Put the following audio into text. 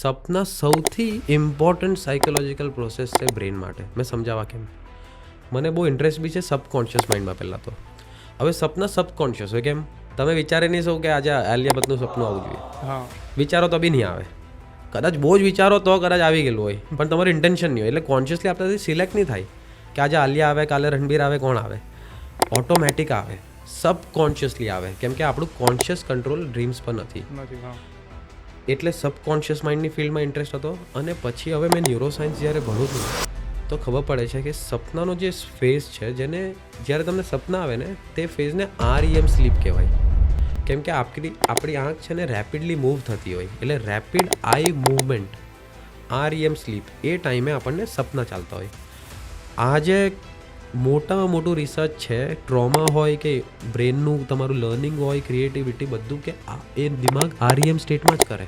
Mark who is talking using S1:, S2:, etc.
S1: સપના સૌથી important psychological process છે brain માટે. મેં સમજાવવા કેમ. મને બહુ ઇન્ટરેસ્ટ બી છે સબકોન્શિયસ માઇન્ડમાં. પહેલાં તો હવે સપના સબકોન્શિયસ હોય કેમ? તમે વિચારી નહીં શકો કે આજે આલિયા ભટ્ટનું સપનું આવવું જોઈએ. વિચારો તો બી નહીં આવે. કદાચ બહુ જ વિચારો તો કદાચ આવી ગયેલું હોય, પણ તમારું ઇન્ટેન્શન નહીં હોય. એટલે કોન્શિયસલી આપણાથી સિલેક્ટ નહીં થાય કે આજે આલિયા આવે, કાલે રણબીર આવે, કોણ આવે. ઓટોમેટિક આવે, સબકોન્શિયસલી આવે, કેમ કે આપણું કોન્શિયસ કંટ્રોલ ડ્રીમ્સ પર નથી. એટલે સબકોન્શિયસ માઇન્ડની ફિલ્ડમાં ઇન્ટરેસ્ટ હતો. અને પછી હવે મેં ન્યુરોસાયન્સ જ્યારે ભણું છું તો ખબર પડે છે કે સપનાનો જે ફેઝ છે, જેને જ્યારે તમને સપના આવે ને તે ફેઝને REM સ્લીપ કહેવાય. કેમ કે આપણી આંખ છે ને રેપિડલી મૂવ થતી હોય, એટલે રેપિડ આઈ મૂવમેન્ટ, REM સ્લીપ, એ ટાઈમે આપણને સપના ચાલતા હોય. આ જે મોટામાં મોટું રિસર્ચ છે, ટ્રોમા હોય કે બ્રેનનું તમારું લર્નિંગ હોય, ક્રિએટિવિટી, બધું કે એ દિમાગ REM સ્ટેટમાં જ કરે.